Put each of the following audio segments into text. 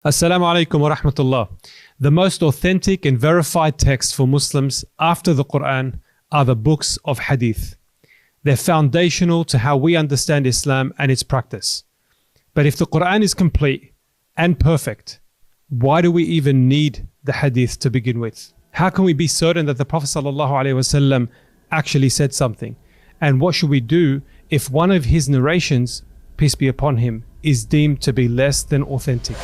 Assalamu alaikum wa rahmatullah. The most authentic and verified texts for Muslims after the Qur'an are the books of Hadith. They're foundational to how we understand Islam and its practice. But if the Qur'an is complete and perfect, why do we even need the Hadith to begin with? How can we be certain that the Prophet ﷺ actually said something? And what should we do if one of his narrations, peace be upon him, is deemed to be less than authentic?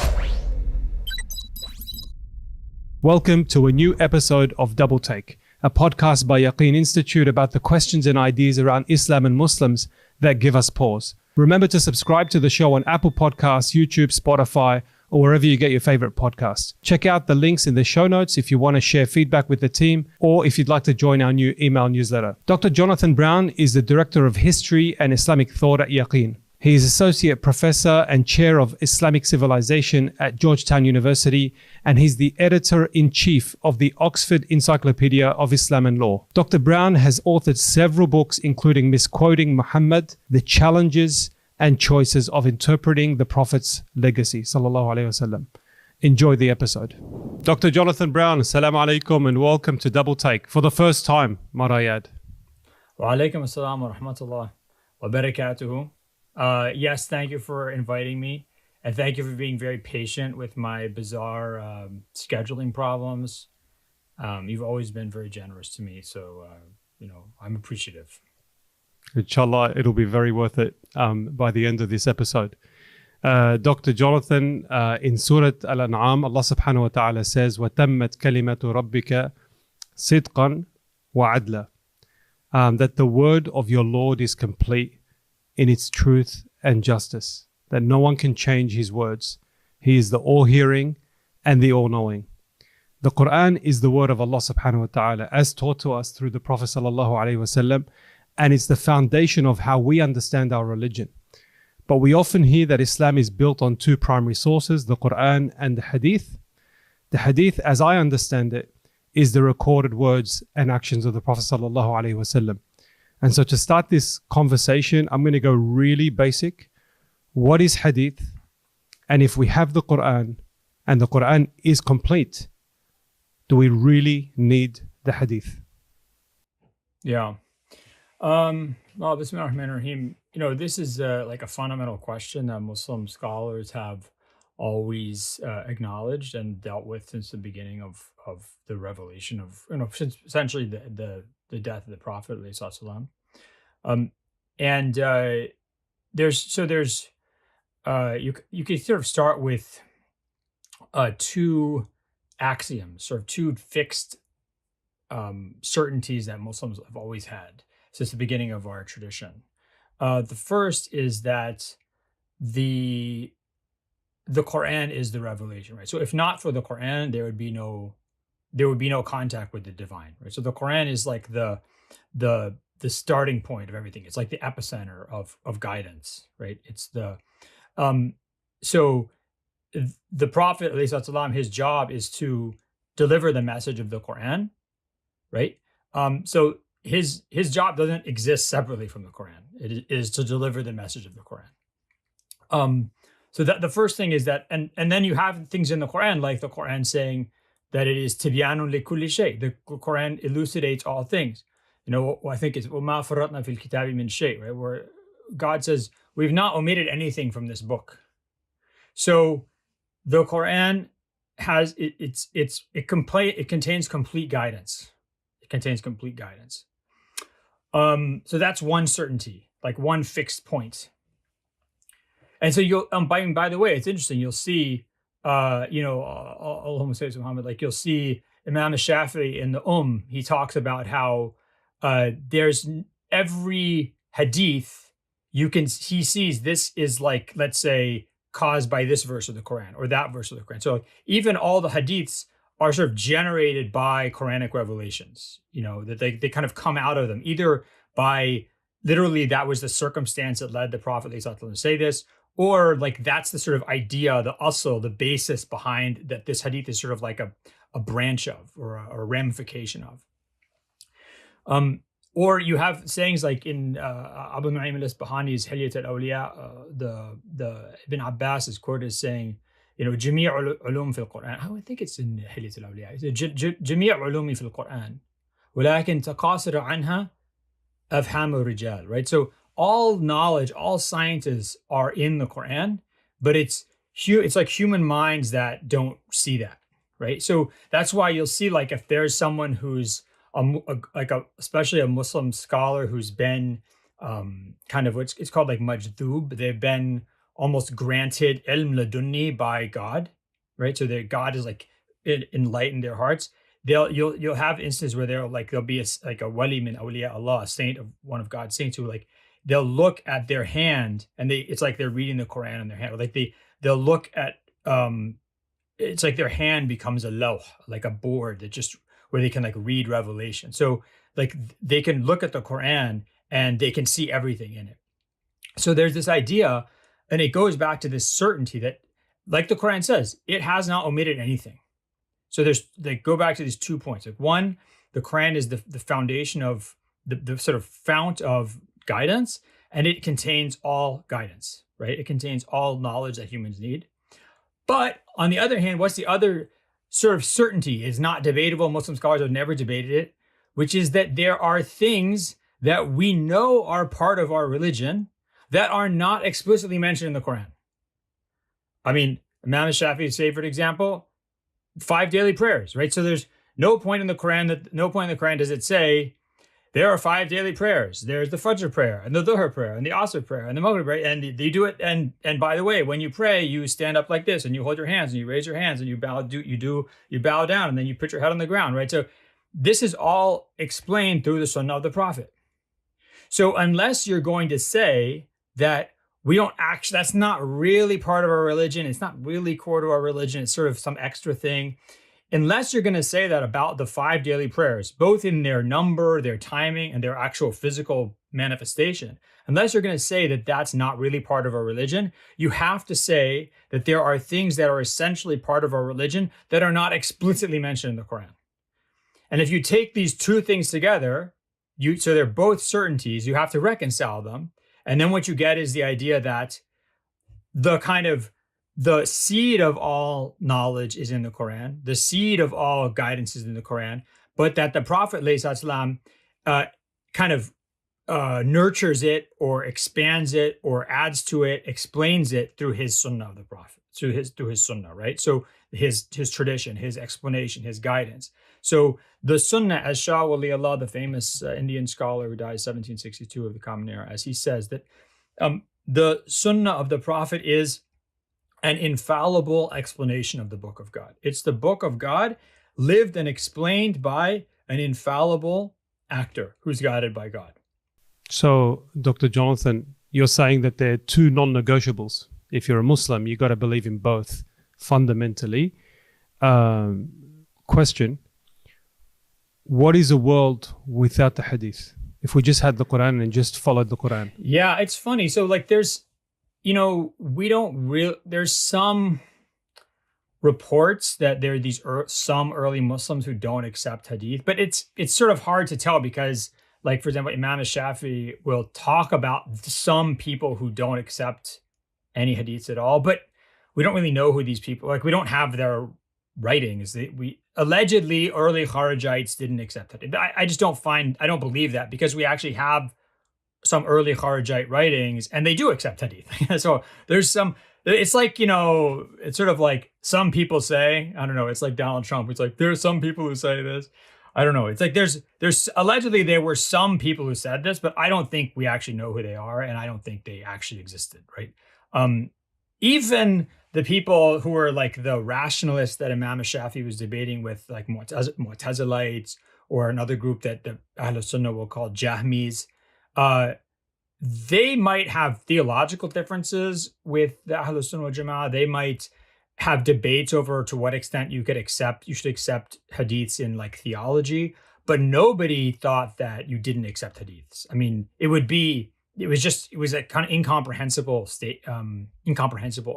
Welcome to a new episode of DoubleTake, a podcast by Yaqeen Institute about the questions and ideas around Islam and Muslims that give us pause. Remember to subscribe to the show on Apple Podcasts, YouTube, Spotify, or wherever you get your favorite podcasts. Check out the links in the show notes if you want to share feedback with the team or if you'd like to join our new email newsletter. Dr. Jonathan Brown is the Director of History and Islamic Thought at Yaqeen. He is Associate Professor and Chair of Islamic Civilization at Georgetown University, and he's the Editor-in-Chief of the Oxford Encyclopedia of Islam and Law. Dr. Brown has authored several books, including Misquoting Muhammad, The Challenges and Choices of Interpreting the Prophet's Legacy, sallallahu alaihi wasallam. Enjoy the episode. Dr. Jonathan Brown, assalamu alaikum and welcome to DoubleTake for the first time, Marayad. Wa alaikum assalam wa rahmatullah wa barakatuhu. Yes, thank you for inviting me, and thank you for being very patient with my bizarre scheduling problems. You've always been very generous to me, so I'm appreciative. Inshallah, it'll be very worth it by the end of this episode. Dr. Jonathan, in Surah Al-An'am, Allah subhanahu wa ta'ala says, وَتَمَّتْ كَلِمَةُ رَبِّكَ صِدْقًا وَعَدْلًا, that the word of your Lord is complete in its truth and justice, that no one can change his words. He is the all-hearing and the all-knowing. The Qur'an is the word of Allah subhanahu wa ta'ala as taught to us through the Prophet sallallahu alaihi wasallam, and it's the foundation of how we understand our religion. But we often hear that Islam is built on two primary sources, the Qur'an and the Hadith. The Hadith, as I understand it, is the recorded words and actions of the Prophet sallallahu alaihi wasallam. And so to start this conversation, I'm going to go really basic. What is Hadith? And if we have the Qur'an and the Qur'an is complete, do we really need the Hadith? Yeah. Well, Bismillah ar-Rahman ar-Rahim. This is like a fundamental question that Muslim scholars have always acknowledged and dealt with since the beginning of the revelation of, since essentially the death of the Prophet, ﷺ. And there's you can sort of start with two axioms, sort of two fixed certainties that Muslims have always had since the beginning of our tradition. The first is that the Qur'an is the revelation, right? So if not for the Qur'an, there would be no contact with the divine, right? So the Qur'an is like the starting point of everything. It's like the epicenter of guidance, right? It's the so the Prophet, ﷺ, his job is to deliver the message of the Qur'an, right? So his job doesn't exist separately from the Qur'an. It is to deliver the message of the Qur'an. So that the first thing is that, and then you have things in the Qur'an, like the Qur'an saying that it is tibyanun li kulli shay. The Qur'an elucidates all things. I think it's وَمَا فَرَّطْنَا فِي الْكِتَابِ مِنْ شَيْءٍ, right? Where God says, we've not omitted anything from this book. So the Qur'an has, it contains complete guidance. It contains complete guidance. So that's one certainty, like one fixed point. And so you'll, by the way, it's interesting. You'll see, Allahumma salli ala Muhammad, like you'll see Imam Shafi'i in the he talks about how there's every hadith he sees this is like, let's say, caused by this verse of the Quran or that verse of the Quran. So even all the hadiths are sort of generated by Quranic revelations, that they kind of come out of them, either by literally that was the circumstance that led the Prophet to say this, or like that's the sort of idea, the asl, the basis behind that this hadith is sort of like a branch of or a ramification of. Or you have sayings like in Abu Nu'aym al-Isbahani's Hilyat al-Awliya, the Ibn Abbas is quoted as saying, جميع علوم في القرآن. I think it's in حلية الأولياء. جميع علومي في القرآن ولكن تقاصر عنها أفهام الرجال. Right? So all knowledge, all sciences are in the Quran, but it's like human minds that don't see that. Right? So that's why you'll see, like, if there's someone who's especially a Muslim scholar who's been kind of it's called like majdub. They've been almost granted ilm ladunni by God, right? So their God is like enlightened their hearts. You'll have instances where there'll be a wali min awliya Allah, a saint of one of God's saints, who like they'll look at their hand and it's like they're reading the Quran in their hand. Or like they'll look at it's like their hand becomes a lawh, like a board that just where they can like read revelation. So like they can look at the Quran and they can see everything in it. So there's this idea, and it goes back to this certainty that, like the Quran says, it has not omitted anything. So they go back to these 2 points. Like one, the Quran is the foundation of the sort of fount of guidance, and it contains all guidance, right? It contains all knowledge that humans need. But on the other hand, what's the other sort of certainty? Is not debatable. Muslim scholars have never debated it, which is that there are things that we know are part of our religion that are not explicitly mentioned in the Quran. I mean, Imam Shafi'i's favorite example, 5 daily prayers, right? So there's no point in the Quran does it say there are 5 daily prayers. There's the Fajr prayer and the Dhuhr prayer and the Asr prayer and the Maghrib prayer, and you do it. And by the way, when you pray, you stand up like this and you hold your hands and you raise your hands and you bow down and then you put your head on the ground, right? So this is all explained through the Sunnah of the Prophet. So unless you're going to say that that's not really part of our religion, it's not really core to our religion, it's sort of some extra thing. Unless you're going to say that about the 5 daily prayers, both in their number, their timing, and their actual physical manifestation, unless you're going to say that that's not really part of our religion, you have to say that there are things that are essentially part of our religion that are not explicitly mentioned in the Quran. And if you take these two things together, so they're both certainties, you have to reconcile them. And then what you get is the idea that the seed of all knowledge is in the Quran, the seed of all guidance is in the Quran, but that the Prophet ﷺ nurtures it or expands it or adds to it, explains it through his Sunnah of the Prophet, through his Sunnah, right? So his tradition, his explanation, his guidance. So the Sunnah, as Shah Wali Allah, the famous Indian scholar who died 1762 of the Common Era, as he says, that the Sunnah of the Prophet is an infallible explanation of the Book of God. It's the Book of God lived and explained by an infallible actor who's guided by God. So, Dr. Jonathan, you're saying that there are 2 non-negotiables. If you're a Muslim, you got to believe in both fundamentally. Question: what is a world without the Hadith? If we just had the Quran and just followed the Quran? Yeah, it's funny. So like there's some reports that there are these some early Muslims who don't accept Hadith, but it's sort of hard to tell because, like, for example, Imam Shafi'i will talk about some people who don't accept any Hadiths at all, but we don't really know who these people, like, we don't have their writings. We allegedly early Kharijites didn't accept Hadith. I don't believe that, because we actually have some early Kharijite writings and they do accept Hadith. So there's some, it's like, it's sort of like some people say, I don't know, it's like Donald Trump. It's like, there's some people who say this. I don't know. It's like there's allegedly there were some people who said this, but I don't think we actually know who they are, and I don't think they actually existed, right? Even the people who were like the rationalists that Imam Shafi'i was debating with, like Mu'tazilites, or another group that the Ahl Sunnah will call Jahmis, they might have theological differences with the Ahl Sunnah wal Jama'ah. They might have debates over to what extent you should accept hadiths in like theology, but nobody thought that you didn't accept hadiths. I mean, it was a kind of incomprehensible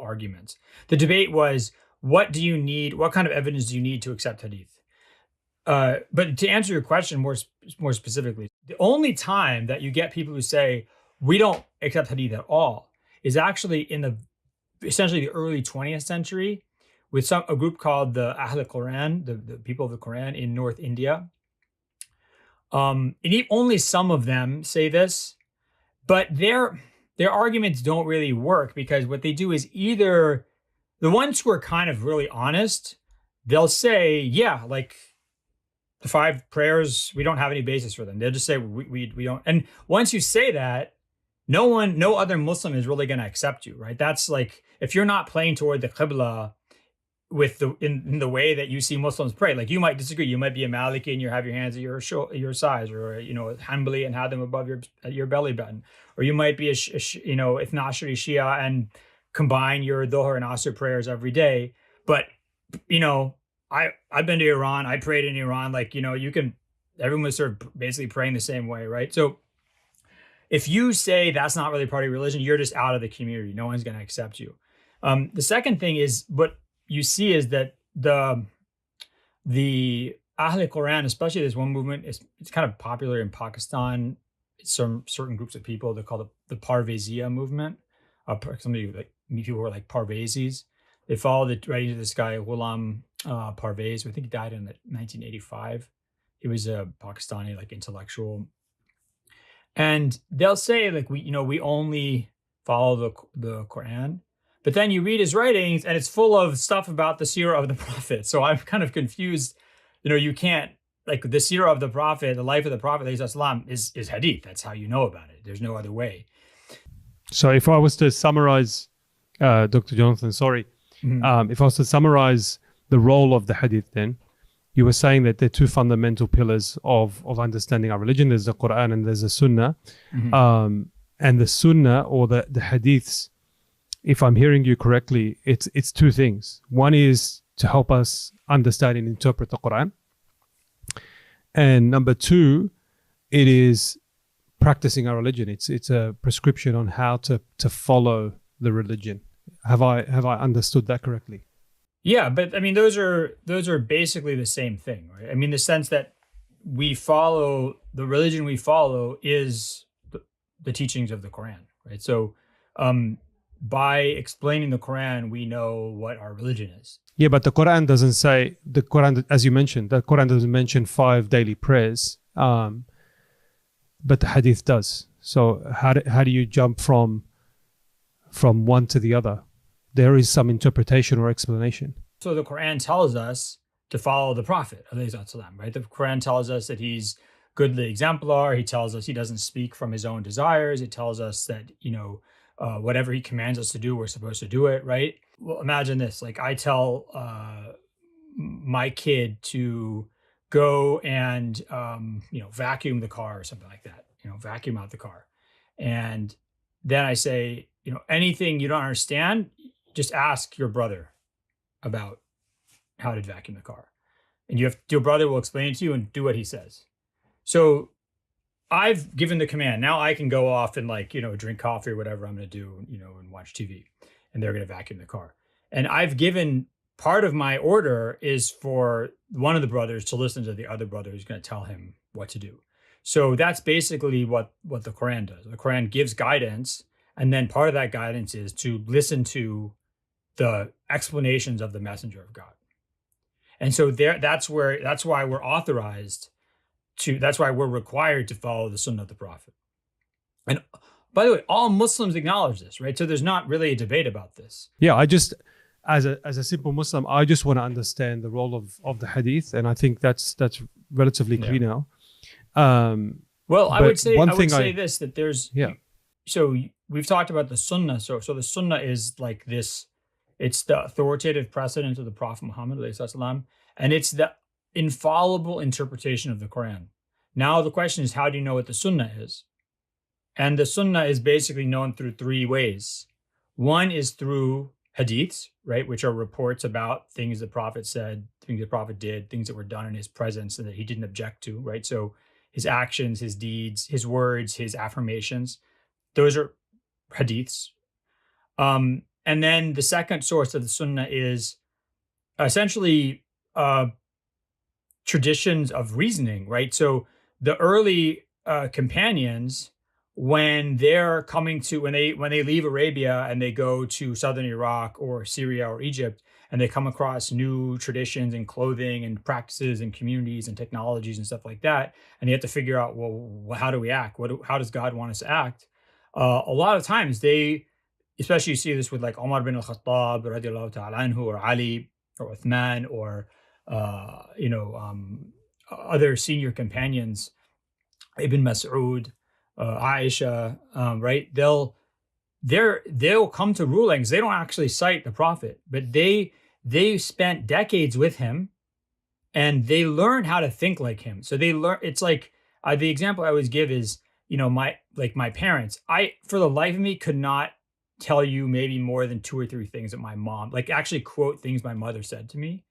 argument. The debate was, what kind of evidence do you need to accept hadith? But to answer your question more specifically, the only time that you get people who say we don't accept hadith at all is actually in essentially the early 20th century, with a group called the Ahl Quran, the people of the Quran in North India. And only some of them say this, but their arguments don't really work, because what they do is, either the ones who are kind of really honest, they'll say, yeah, like the 5 prayers, we don't have any basis for them. They'll just say we don't. And once you say that, no other Muslim is really going to accept you, right? That's like, if you're not playing toward the Qibla with in the way that you see Muslims pray, like, you might disagree. You might be a Maliki and you have your hands at your size, or Hanbali and have them above your belly button, or you might be Ithna Ashari Shia and combine your Dhuhr and Asr prayers every day. But I've been to Iran. I prayed in Iran. Like, everyone was sort of basically praying the same way, right? So if you say that's not really part of your religion, you're just out of the community. No one's going to accept you. The second thing is, what you see is that the Ahl Quran, especially this one movement, it's kind of popular in Pakistan. Some certain groups of people, they call it the Parvezia movement. Somebody like people who are like Parvezis. They follow the writings of this guy Ghulam Parvez. I think he died in 1985. He was a Pakistani like intellectual, and they'll say like we only follow the Quran. But then you read his writings and it's full of stuff about the seerah of the Prophet. So I'm kind of confused. You can't, like, the seerah of the Prophet, the life of the Prophet is hadith. That's how you know about it. There's no other way. So if I was to summarize, Dr. Jonathan, sorry, if I was to summarize the role of the hadith, then you were saying that there are 2 fundamental pillars of understanding our religion. There's the Qur'an and there's the Sunnah. And the Sunnah, or the hadiths, if I'm hearing you correctly, it's 2 things. One is to help us understand and interpret the Quran. And number 2, it is practicing our religion. It's a prescription on how to follow the religion. Have I understood that correctly? Yeah, but I mean, those are basically the same thing, right? I mean, the sense that the religion we follow is the teachings of the Quran, right? So, by explaining the Quran, we know what our religion is. Yeah, but the Quran doesn't say, as you mentioned, the Quran doesn't mention 5 daily prayers, but the hadith does. So how do you jump from one to the other? There is some interpretation or explanation. So the Quran tells us to follow the Prophet, right? The Quran tells us that he's goodly exemplar. He tells us he doesn't speak from his own desires. It tells us that, whatever he commands us to do, we're supposed to do it, right? Well, imagine this. Like, I tell my kid to go and, vacuum the car or something like that, vacuum out the car. And then I say, anything you don't understand, just ask your brother about how to vacuum the car. And your brother will explain it to you and do what he says. So I've given the command. Now I can go off and drink coffee or whatever I'm going to do, and watch TV, and they're going to vacuum the car. And I've given, part of my order is for one of the brothers to listen to the other brother who's going to tell him what to do. So that's basically what the Quran does. The Quran gives guidance, and then part of that guidance is to listen to the explanations of the messenger of God. And so that's why we're authorized that's why we're required to follow the Sunnah of the Prophet. And by the way, all Muslims acknowledge this, right? So there's not really a debate about this. Yeah, I just, as a simple Muslim, I just want to understand the role of the hadith, and I think that's relatively clear now. Well, I would say this, that there's, so we've talked about the Sunnah. So the Sunnah is like this, it's the authoritative precedent of the Prophet Muhammad, and it's the infallible interpretation of the Quran. Now the question is, how do you know what the Sunnah is? And the Sunnah is basically known through 3 ways. One is through hadiths, right, which are reports about things the Prophet said, things the Prophet did, things that were done in his presence and that he didn't object to, right? So his actions, his deeds, his words, his affirmations, those are hadiths. And then the second source of the Sunnah is essentially traditions of reasoning, right? So the early companions, when they leave Arabia and they go to southern Iraq or Syria or Egypt, and they come across new traditions and clothing and practices and communities and technologies and stuff like that, and they have to figure out, well, how do we act? How does God want us to act? A lot of times especially you see this with like Omar bin al-Khattab radiallahu ta'ala anhu, or Ali or Uthman, or other senior companions, Ibn Mas'ud, Aisha, right? They'll come to rulings. They don't actually cite the Prophet, but they spent decades with him, and they learn how to think like him. So they learn. It's like the example I always give is, my parents. I, for the life of me, could not tell you maybe more than 2 or 3 things that my mom, like, actually quote things my mother said to me,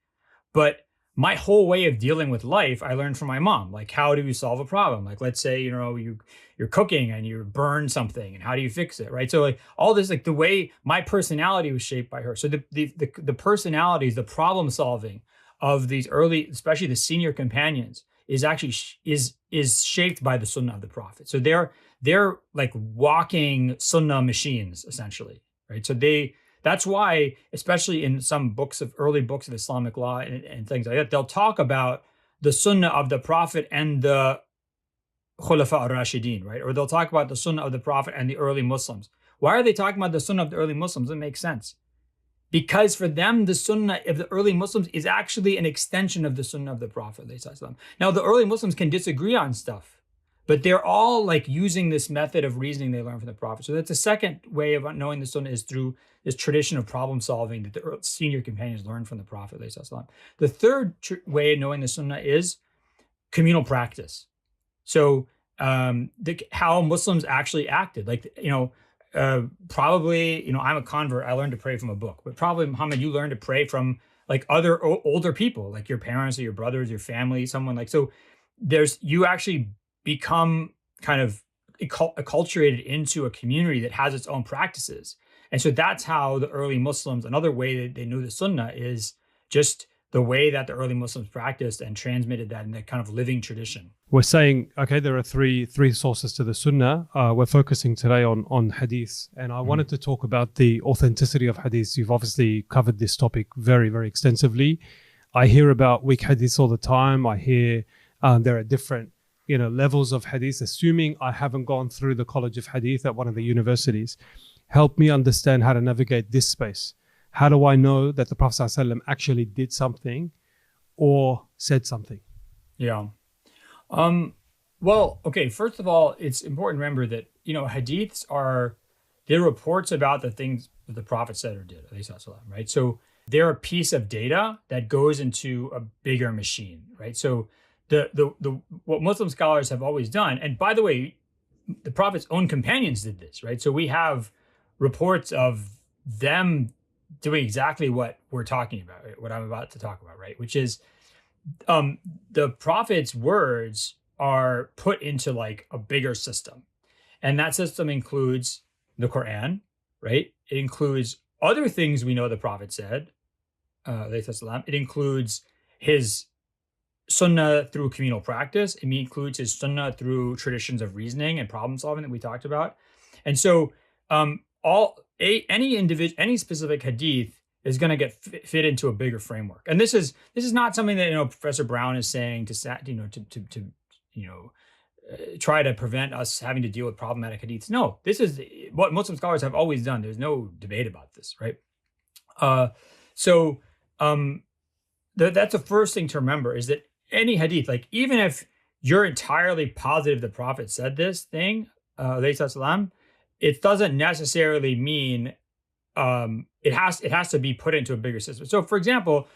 but my whole way of dealing with life, I learned from my mom. Like, how do you solve a problem? Like, let's say, you're cooking and you burn something, and how do you fix it, right? So like all this, like the way my personality was shaped by her. So the personalities, the problem solving of these early, especially the senior companions, is actually is shaped by the Sunnah of the Prophet. So they're like walking Sunnah machines, essentially, right? So that's why, especially in some early books of Islamic law and things like that, they'll talk about the Sunnah of the Prophet and the Khulafa al-Rashidin, right? Or they'll talk about the Sunnah of the Prophet and the early Muslims. Why are they talking about the Sunnah of the early Muslims? It makes sense. Because for them, the Sunnah of the early Muslims is actually an extension of the Sunnah of the Prophet. Now, the early Muslims can disagree on stuff, but they're all like using this method of reasoning they learned from the Prophet. So that's the second way of knowing the Sunnah, is through this tradition of problem solving that the senior companions learned from the Prophet. The third way of knowing the Sunnah is communal practice. So how Muslims actually acted. Like, probably, I'm a convert. I learned to pray from a book, but probably, Mohamad, you learned to pray from like other older people, like your parents or your brothers, your family, someone like, so you actually become kind of acculturated into a community that has its own practices. And so that's how the early Muslims, another way that they knew the Sunnah, is just the way that the early Muslims practiced and transmitted that in that kind of living tradition. We're saying, okay, there are three sources to the Sunnah. We're focusing today on Hadith, and I wanted to talk about the authenticity of Hadith. You've obviously covered this topic very, very extensively. I hear about weak Hadith all the time. I hear there are different levels of Hadith, assuming I haven't gone through the College of Hadith at one of the universities. Help me understand how to navigate this space. How do I know that the Prophet ﷺ actually did something or said something? Yeah. Well, okay, first of all, it's important to remember that, hadiths they're reports about the things that the Prophet said or did, right? So they're a piece of data that goes into a bigger machine, right? So what Muslim scholars have always done, and by the way, the Prophet's own companions did this, right? So we have reports of them doing exactly what we're talking about, right? What I'm about to talk about, right? Which is the Prophet's words are put into like a bigger system. And that system includes the Qur'an, right? It includes other things we know the Prophet said, it includes his Sunnah through communal practice. It includes his Sunnah through traditions of reasoning and problem solving that we talked about. And so any specific hadith is going to get fit into a bigger framework. And this is not something that Professor Brown is saying to try to prevent us having to deal with problematic hadiths. No, this is what Muslim scholars have always done. There's no debate about this, right? That's the first thing to remember, is that any hadith, like even if you're entirely positive the Prophet said this thing, it doesn't necessarily mean it has to be put into a bigger system. So, for example,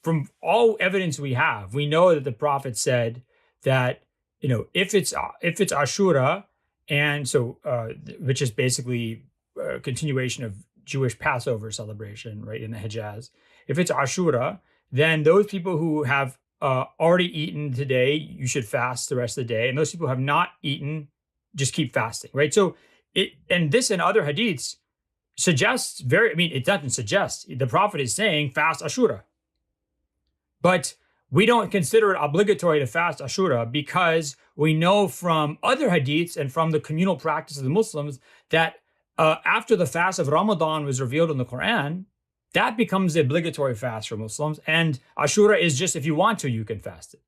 from all evidence we have, we know that the Prophet said that if it's Ashura, and so which is basically a continuation of Jewish Passover celebration, right, in the Hijaz. If it's Ashura, then those people who have already eaten today, you should fast the rest of the day, and those people who have not eaten, just keep fasting, right? So this and other hadiths suggests it doesn't suggest, the Prophet is saying fast Ashura. But we don't consider it obligatory to fast Ashura, because we know from other hadiths and from the communal practice of the Muslims that after the fast of Ramadan was revealed in the Quran, that becomes the obligatory fast for Muslims. And Ashura is just, if you want to, you can fast it,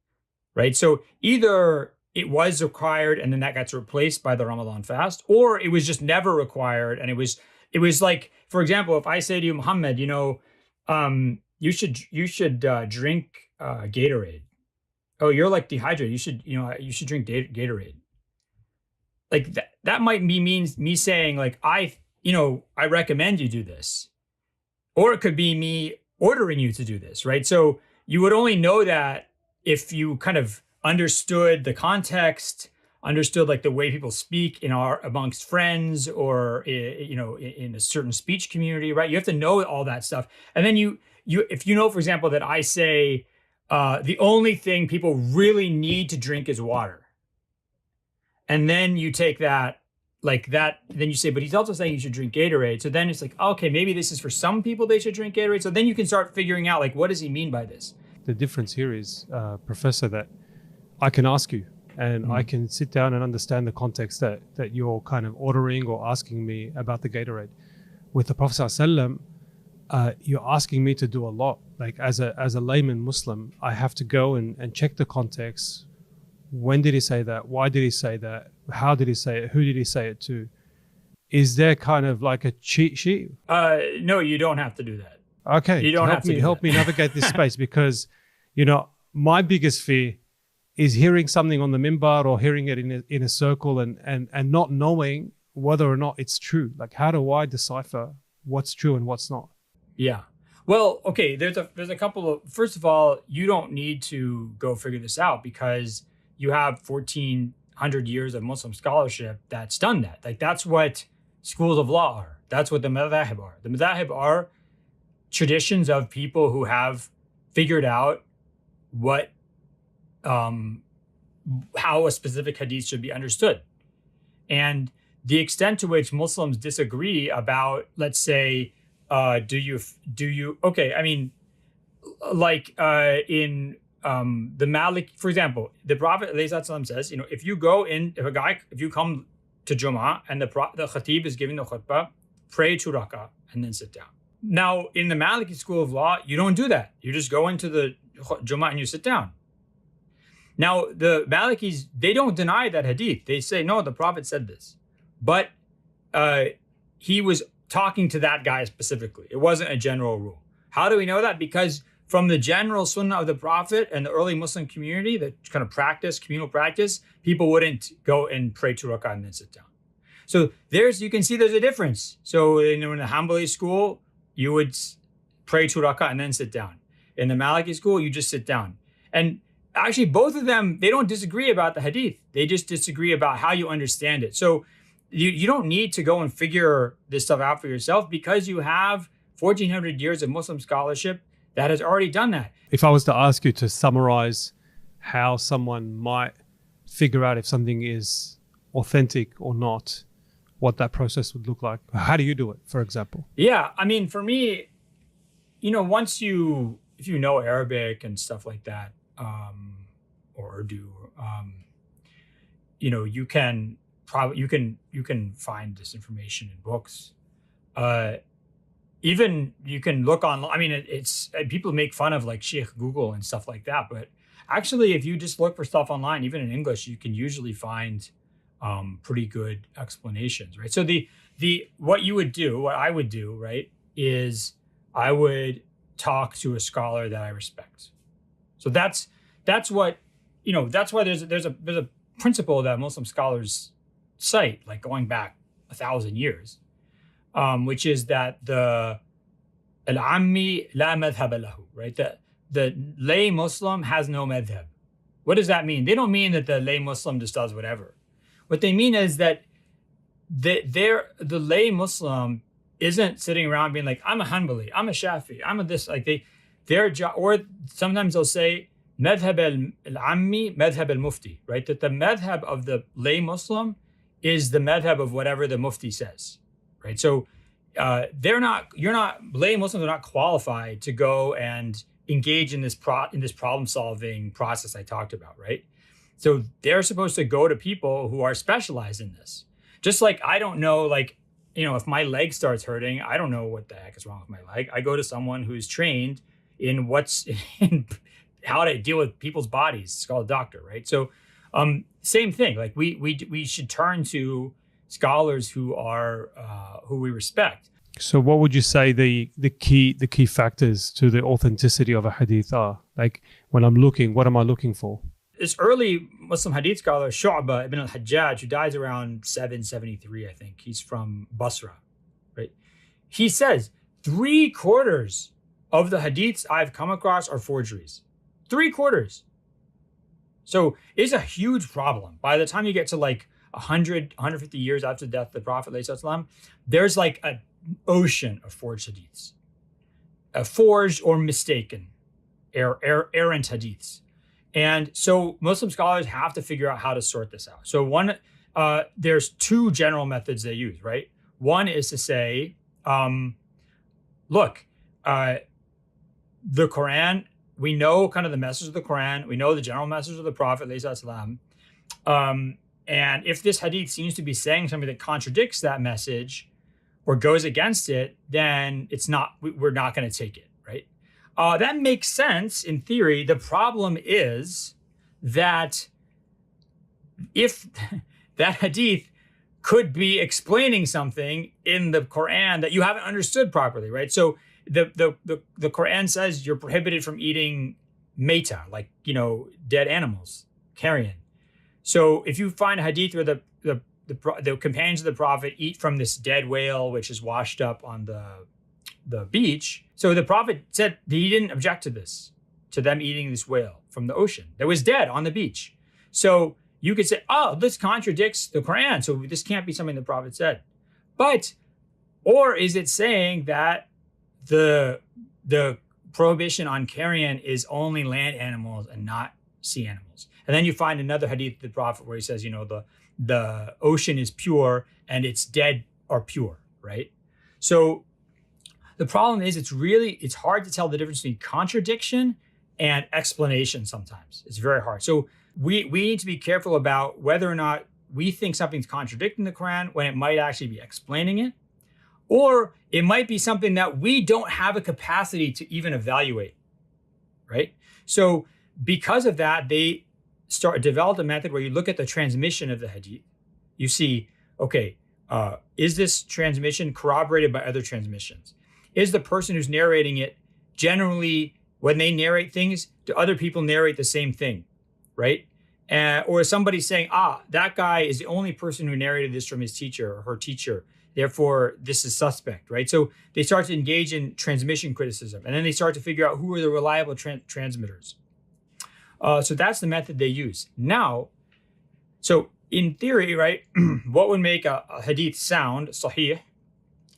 right? So either it was required and then that gets replaced by the Ramadan fast, or it was just never required. And it was like, for example, if I say to you, Muhammad, you should drink Gatorade. Oh, you're like dehydrated. You should drink Gatorade. Like that might be means me saying like, I recommend you do this. Or it could be me ordering you to do this, right? So you would only know that if you kind of understood the context, understood like the way people speak amongst friends, or in a certain speech community, right? You have to know all that stuff. And then if you know, for example, that I say the only thing people really need to drink is water, and then you take that. Like that, then you say, but he's also saying you should drink Gatorade. So then it's like, okay, maybe this is for some people they should drink Gatorade. So then you can start figuring out, like, what does he mean by this? The difference here is, Professor, that I can ask you and I can sit down and understand the context that you're kind of ordering or asking me about the Gatorade. With the Prophet ﷺ, you're asking me to do a lot. Like as a layman Muslim, I have to go and check the context. When did he say that? Why did he say that? How did he say it? Who did he say it to? Is there kind of like a cheat sheet? No, you don't have to do that. Okay, you don't help me navigate this space, because my biggest fear is hearing something on the minbar or hearing it in a circle and not knowing whether or not it's true. Like, how do I decipher what's true and what's not? Yeah. Well, okay, there's a couple of, first of all, you don't need to go figure this out because you have 1,400 years of Muslim scholarship that's done that. Like, that's what schools of law are. That's what the madhahib are. The madhahib are traditions of people who have figured out what, how a specific hadith should be understood. And the extent to which Muslims disagree about, let's say, do you, okay, I mean, like in the Malik, for example, the Prophet ﷺ says, if you come to Jummah and the khatib is giving the khutbah, pray 2 rak'ah and then sit down. Now, in the Maliki school of law, you don't do that. You just go into the Jummah and you sit down. Now, the Malikis, they don't deny that hadith. They say, no, the Prophet said this. But he was talking to that guy specifically. It wasn't a general rule. How do we know that? Because from the general sunnah of the Prophet and the early Muslim community, the kind of practice, communal practice, people wouldn't go and pray 2 rak'ah and then sit down. So you can see there's a difference. So in the Hanbali school, you would pray 2 rak'ah and then sit down. In the Maliki school, you just sit down. And actually, both of them, they don't disagree about the hadith. They just disagree about how you understand it. So you don't need to go and figure this stuff out for yourself because you have 1,400 years of Muslim scholarship that has already done that. If I was to ask you to summarize how someone might figure out if something is authentic or not, what that process would look like, how do you do it, for example? Yeah, I mean, for me, if you know Arabic and stuff like that, or Urdu, you can find this information in books. Even you can look on. I mean, it's people make fun of like Sheikh Google and stuff like that, but actually, if you just look for stuff online, even in English, you can usually find pretty good explanations, right? So what I would do, right, is I would talk to a scholar that I respect. So that's what that's why there's a principle that Muslim scholars cite, like going back 1,000 years, which is that the al-ammi la madhhab lahu, right? The lay Muslim has no madhhab. What does that mean? They don't mean that the lay Muslim just does whatever. What they mean is that the lay Muslim isn't sitting around being like, I'm a Hanbali, I'm a Shafi, I'm a this, like their job, or sometimes they'll say madhhab al-ammi, madhhab al-mufti, right? That the madhhab of the lay Muslim is the madhhab of whatever the mufti says, right? So lay Muslims are not qualified to go and engage in this problem solving process I talked about, right? So they're supposed to go to people who are specialized in this. Just like I don't know, like if my leg starts hurting, I don't know what the heck is wrong with my leg. I go to someone who's trained in in how to deal with people's bodies. It's called a doctor, right? So same thing. Like we should turn to scholars who are who we respect. So what would you say the key factors to the authenticity of a hadith are? Like when I'm looking, what am I looking for? This early Muslim hadith scholar, Shu'bah ibn al-Hajjaj, who dies around 773, I think. He's from Basra, right? He says 3/4 of the hadiths I've come across are forgeries. 3/4. So it's a huge problem. By the time you get to like 100, 150 years after the death of the Prophet, there's like an ocean of forged hadiths. Forged or mistaken, errant hadiths. And so Muslim scholars have to figure out how to sort this out. So there's two general methods they use, right? One is to say, look, the Quran, we know kind of the message of the Quran, we know the general message of the Prophet, and if this hadith seems to be saying something that contradicts that message or goes against it, then we're not going to take it, right? That makes sense in theory. The problem is that if that hadith could be explaining something in the Quran that you haven't understood properly, right? So the Quran says you're prohibited from eating meta, like, dead animals, carrion. So if you find a hadith where the companions of the Prophet eat from this dead whale, which is washed up on the beach. So the Prophet said that he didn't object to this, to them eating this whale from the ocean that was dead on the beach. So you could say, oh, this contradicts the Quran, so this can't be something the Prophet said. Or is it saying that the prohibition on carrion is only land animals and not sea animals? And then you find another hadith of the Prophet where he says, the ocean is pure and its dead are pure, right? So the problem is it's hard to tell the difference between contradiction and explanation sometimes. It's very hard. So we need to be careful about whether or not we think something's contradicting the Quran when it might actually be explaining it, or it might be something that we don't have a capacity to even evaluate, right? So because of that, they developed a method where you look at the transmission of the hadith. You see, okay, is this transmission corroborated by other transmissions? Is the person who's narrating it generally, when they narrate things, do other people narrate the same thing, right? Or is somebody saying, that guy is the only person who narrated this from his teacher or her teacher, therefore this is suspect, right? So they start to engage in transmission criticism, and then they start to figure out who are the reliable transmitters. So that's the method they use. Now, so in theory, right, what would make a hadith sound sahih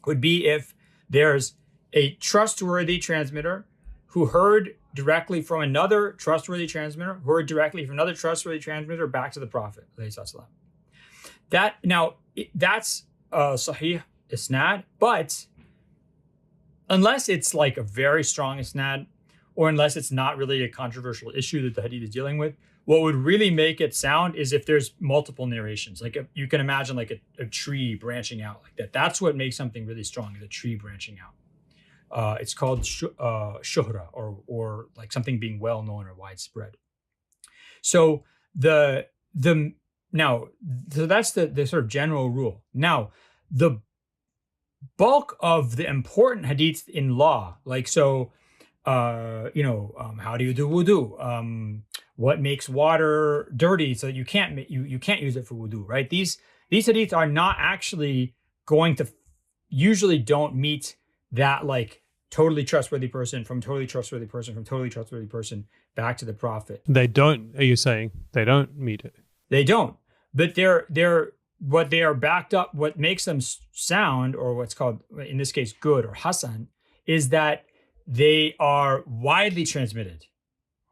would be if there's a trustworthy transmitter who heard directly from another trustworthy transmitter, who heard directly from another trustworthy transmitter back to the Prophet. That's sahih isnad, but unless it's like a very strong isnad, or unless it's not really a controversial issue that the hadith is dealing with, what would really make it sound is if there's multiple narrations. Like you can imagine like a tree branching out like that. That's what makes something really strong, is a tree branching out. It's called shuhra, or like something being well known or widespread. So so that's the sort of general rule. Now, the bulk of the important hadiths in law, like how do you do wudu? What makes water dirty so you can't use it for wudu, right? These hadiths are not actually going to, usually don't meet that like totally trustworthy person from totally trustworthy person from totally trustworthy person back to the Prophet. They don't, are you saying? They don't meet it? They don't. But they're what they are backed up, what makes them sound, or what's called, in this case, good or hasan, is that they are widely transmitted,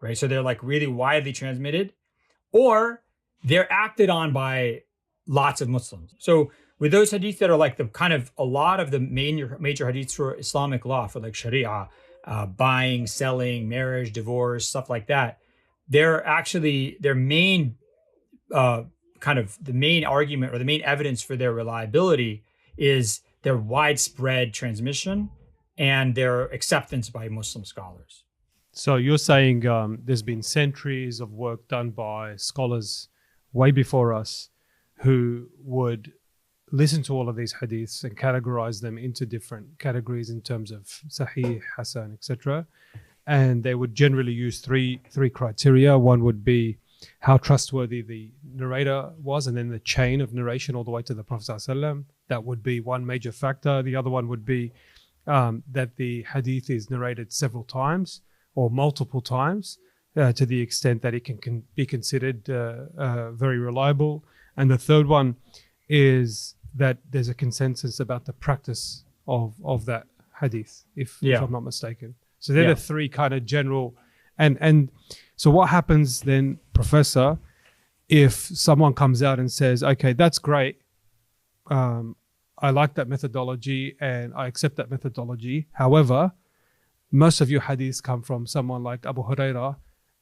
right? So they're like really widely transmitted, or they're acted on by lots of Muslims. So with those hadiths that are like the kind of a lot of the major hadiths for Islamic law, for like Sharia, buying, selling, marriage, divorce, stuff like that, they're actually, their main kind of the main argument or the main evidence for their reliability is their widespread transmission and their acceptance by Muslim scholars. So you're saying there's been centuries of work done by scholars way before us who would listen to all of these hadiths and categorize them into different categories in terms of sahih, hasan, etc. And they would generally use three criteria. One would be how trustworthy the narrator was, and then the chain of narration all the way to the Prophet ﷺ. That would be one major factor. The other one would be that the hadith is narrated several times or multiple times to the extent that it can be considered very reliable. And the third one is that there's a consensus about the practice of that hadith, if I'm not mistaken. So they're the three kind of general. And so what happens then, Professor, if someone comes out and says, okay, that's great. I like that methodology and I accept that methodology. However, most of your hadiths come from someone like Abu Hurairah,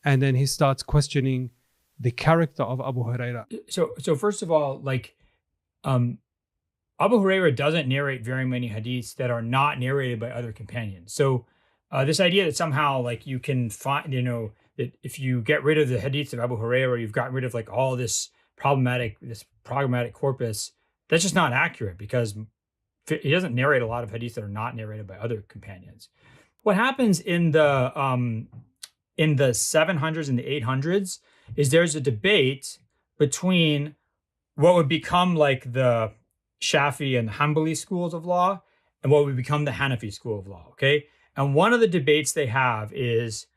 and then he starts questioning the character of Abu Hurairah. So first of all, like Abu Hurairah doesn't narrate very many hadiths that are not narrated by other companions. So this idea that somehow like you can find, that if you get rid of the hadiths of Abu Hurairah, you've gotten rid of like all this problematic corpus, that's just not accurate, because he doesn't narrate a lot of hadiths that are not narrated by other companions. What happens in the 700s and the 800s is there's a debate between what would become like the Shafi and Hanbali schools of law and what would become the Hanafi school of law, okay? And one of the debates they have is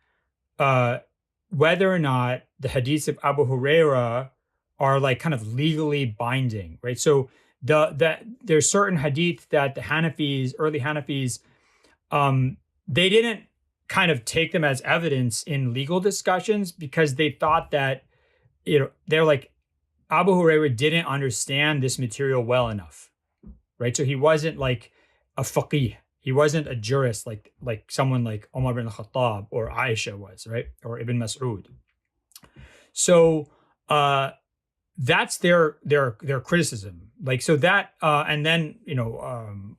whether or not the hadiths of Abu Hurairah are like kind of legally binding, right? So there's certain hadith that the Hanafis, early Hanafis, they didn't kind of take them as evidence in legal discussions because they thought that, they're like, Abu Hurairah didn't understand this material well enough, right? So he wasn't like a faqih. He wasn't a jurist like someone like Umar bin al-Khattab or Aisha was, right? Or Ibn Mas'ud. So that's their criticism. Like, so that, and then,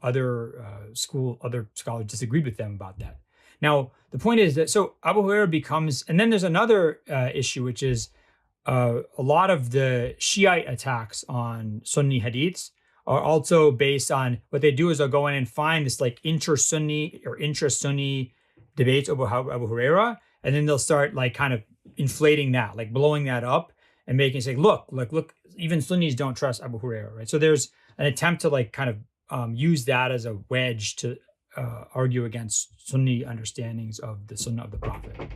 other scholars disagreed with them about that. Now, the point is that, so Abu Hurairah becomes, and then there's another issue, which is a lot of the Shiite attacks on Sunni hadiths are also based on, what they do is they'll go in and find this like intra-Sunni or intra-Sunni debates over Abu Hurairah, and then they'll start like kind of inflating that, like blowing that up and making it say, look, even Sunnis don't trust Abu Hurairah, right? So there's an attempt to like kind of use that as a wedge to argue against Sunni understandings of the Sunnah of the Prophet.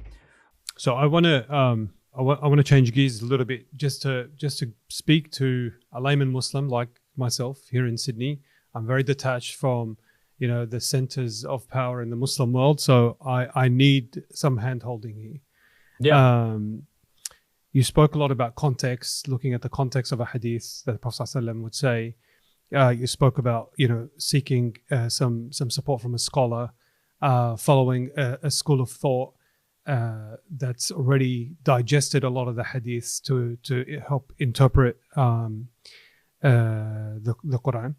So I want to change gears a little bit, just to speak to a layman Muslim like myself here in Sydney. I'm very detached from the centers of power in the Muslim world, so I need some hand holding here. Yeah. You spoke a lot about context, looking at the context of a hadith that the Prophet ﷺ would say. You spoke about seeking some support from a scholar, following a school of thought that's already digested a lot of the hadiths to help interpret the Qur'an.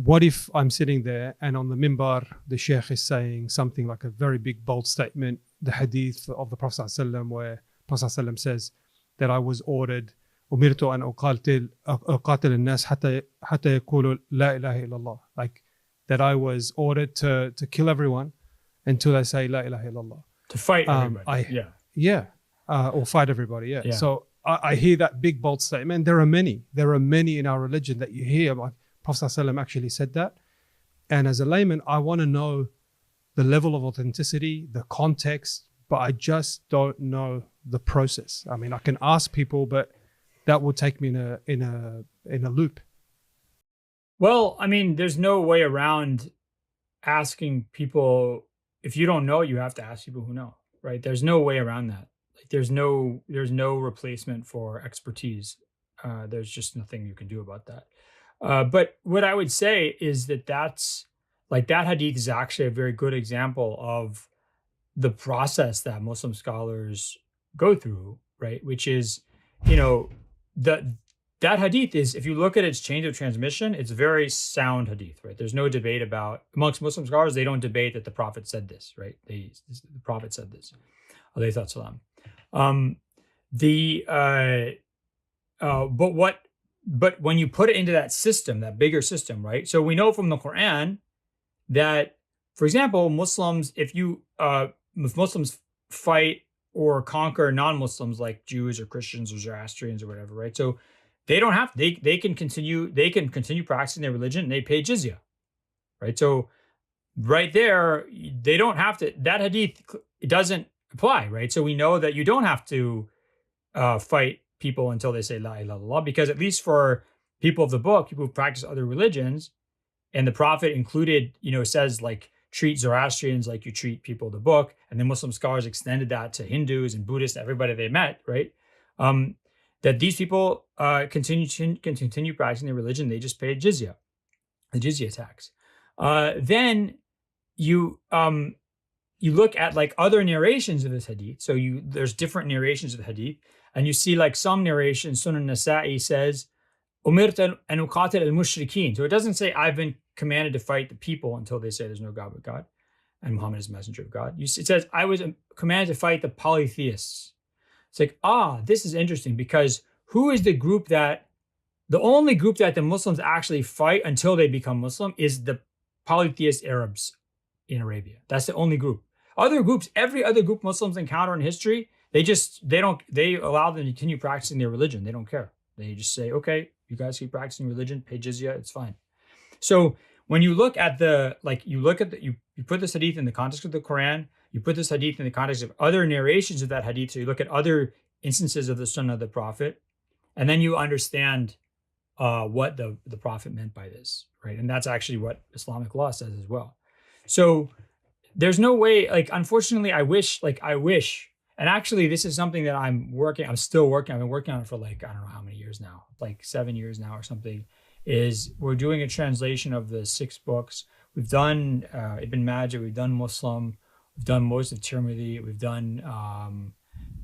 What if I'm sitting there and on the minbar the Shaykh is saying something like a very big bold statement, the hadith of the Prophet ﷺ, where Prophet ﷺ says that I was ordered أمرت أن أقاتل الناس حتى يقولوا لا إله إلا الله, like that I was ordered to kill everyone until they say La ilaha illallah. To fight everybody. Or fight everybody. So I hear that big bold statement. There are many in our religion that you hear like Prophet ﷺ actually said that. And as a layman, I want to know the level of authenticity, the context, but I just don't know the process. I mean, I can ask people, but that will take me in a loop. Well, I mean, there's no way around asking people. If you don't know, you have to ask people who know, right? There's no way around that. Like, there's no replacement for expertise. There's just nothing you can do about that. But what I would say is that's like, that hadith is actually a very good example of the process that Muslim scholars go through, right? Which is, that hadith is, if you look at its chain of transmission, it's very sound hadith, right? There's no debate about, amongst Muslim scholars, they don't debate that the Prophet said this, right? The Prophet said this, alayhi salam. But when you put it into that system, that bigger system, right? So we know from the Quran that, for example, Muslims, if Muslims fight or conquer non-Muslims like Jews or Christians or Zoroastrians or whatever, right? So they don't have, they can continue practicing their religion and they pay jizya, right? So right there, they don't have to, that hadith, it doesn't apply, right? So we know that you don't have to fight people until they say la ilaha illallah, because at least for people of the book, people who practice other religions, and the Prophet included, says like, treat Zoroastrians like you treat people of the book, and then Muslim scholars extended that to Hindus and Buddhists, everybody they met, right? That these people continue practicing their religion, they just pay the jizya tax. Then you look at like other narrations of this hadith. So there's different narrations of the hadith, and you see like some narrations, Sunnah Nasa'i says, Umirt an uqatil al-mushrikeen. So it doesn't say I've been commanded to fight the people until they say there's no God but God and Muhammad is the messenger of God. It says I was commanded to fight the polytheists. It's like, this is interesting, because who is the only group that the Muslims actually fight until they become Muslim is the polytheist Arabs in Arabia. That's the only group. Other groups, every other group Muslims encounter in history, they allow them to continue practicing their religion. They don't care. They just say, okay, you guys keep practicing religion, pay jizya, it's fine. So when you look at you put this hadith in the context of the Quran, you put this hadith in the context of other narrations of that hadith, so you look at other instances of the Sunnah of the Prophet, and then you understand what the Prophet meant by this, right? And that's actually what Islamic law says as well. So there's no way, like, unfortunately, I wish, and actually this is something that I'm still working, I've been working on it for like, I don't know how many years now, like 7 years now or something, is we're doing a translation of the 6 books. We've done Ibn Majah, we've done Muslim, we've done most of Tirmidhi, we've done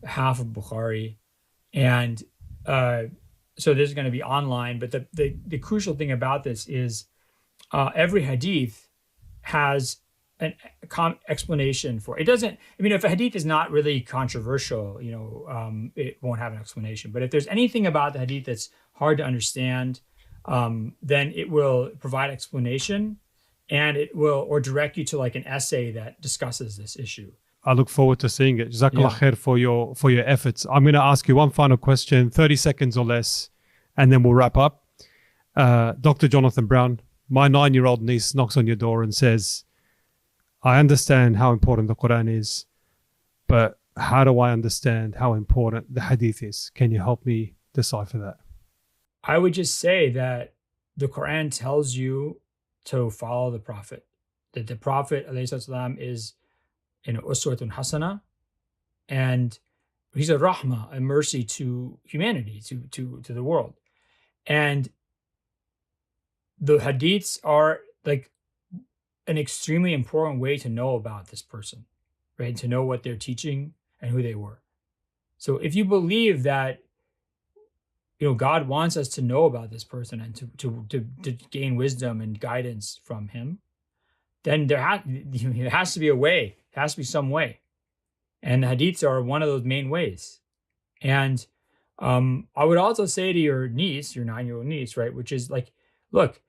half of Bukhari. And so this is going to be online, but the crucial thing about this is every hadith has an explanation for it. Doesn't, I mean, if a hadith is not really controversial, it won't have an explanation. But if there's anything about the hadith that's hard to understand, then it will provide explanation, and it will, or direct you to like an essay that discusses this issue. I look forward to seeing it. Jazakallah khair for your efforts. I'm going to ask you one final question, 30 seconds or less, and then we'll wrap up. Dr. Jonathan Brown, my 9-year-old niece knocks on your door and says, I understand how important the Quran is, but how do I understand how important the hadith is? Can you help me decipher that? I would just say that the Quran tells you to follow the Prophet, that the Prophet ﷺ is uswatun hasana, and he's a rahmah, a mercy to humanity, to the world. And the hadiths are like an extremely important way to know about this person, right? To know what they're teaching and who they were. So if you believe that, God wants us to know about this person and to gain wisdom and guidance from him, then there has to be a way. There has to be some way. And the hadiths are one of those main ways. And I would also say to your niece, your 9-year-old niece, right, which is like, look,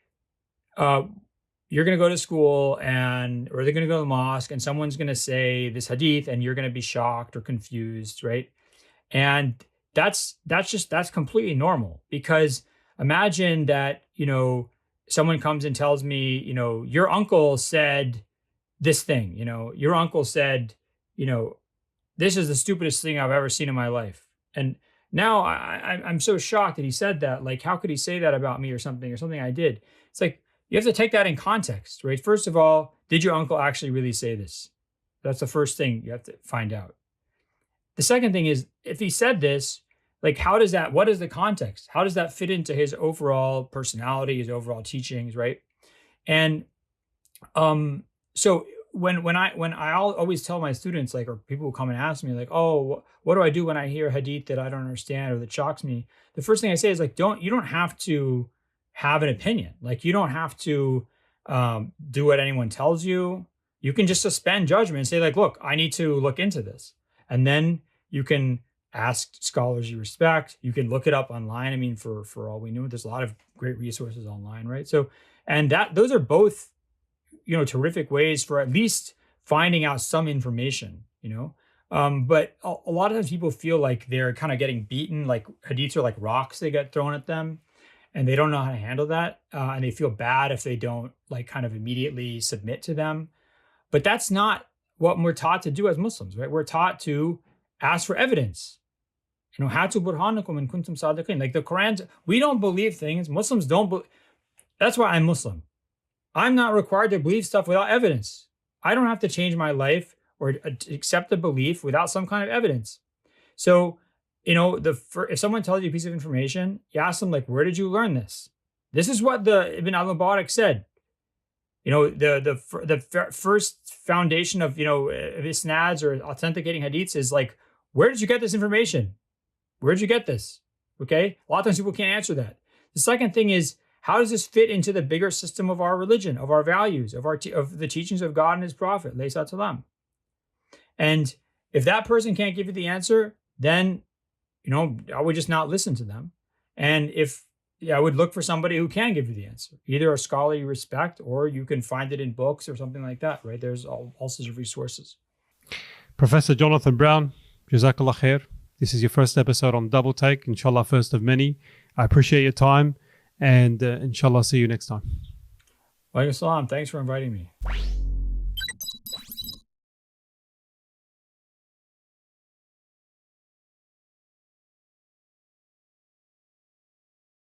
you're going to go to school or they're going to go to the mosque, and someone's going to say this hadith and you're going to be shocked or confused, right? And that's completely normal, because imagine that, someone comes and tells me, your uncle said this thing, your uncle said, this is the stupidest thing I've ever seen in my life. And now I'm so shocked that he said that. Like, how could he say that about me or something I did? It's like, you have to take that in context, right? First of all, did your uncle actually really say this? That's the first thing you have to find out. The second thing is, if he said this, like, what is the context? How does that fit into his overall personality, his overall teachings, right? And so when I always tell my students, like, or people who come and ask me, like, oh, what do I do when I hear hadith that I don't understand or that shocks me? The first thing I say is, like, you don't have to have an opinion. Like, you don't have to do what anyone tells you. You can just suspend judgment and say, like, look, I need to look into this. And then you can ask scholars you respect. You can look it up online. I mean, for all we know, there's a lot of great resources online, right? So, and those are both, terrific ways for at least finding out some information, But a lot of times people feel like they're kind of getting beaten, like hadiths are like rocks they get thrown at them, and they don't know how to handle that. And they feel bad if they don't like kind of immediately submit to them. But that's not what we're taught to do as Muslims, right? We're taught to ask for evidence. Hatu burhanakum in kuntum sadiqin. Like the Quran, we don't believe things. Muslims don't believe. That's why I'm Muslim. I'm not required to believe stuff without evidence. I don't have to change my life or accept a belief without some kind of evidence. So, if someone tells you a piece of information, you ask them, like, where did you learn this? This is what the Ibn al-Mubarak said. The first foundation of, isnads or authenticating hadiths is like, where did you get this information? Where did you get this? Okay. A lot of times people can't answer that. The second thing is, how does this fit into the bigger system of our religion, of our values, of the teachings of God and his prophet, alayhi salam? And if that person can't give you the answer, then, I would just not listen to them. And I would look for somebody who can give you the answer, either a scholar you respect, or you can find it in books or something like that, right? There's all sorts of resources. Professor Jonathan Brown, Jazakallah khair. This is your first episode on DoubleTake, inshallah, first of many. I appreciate your time, and inshallah, see you next time. Wa alaikum salam. Thanks for inviting me.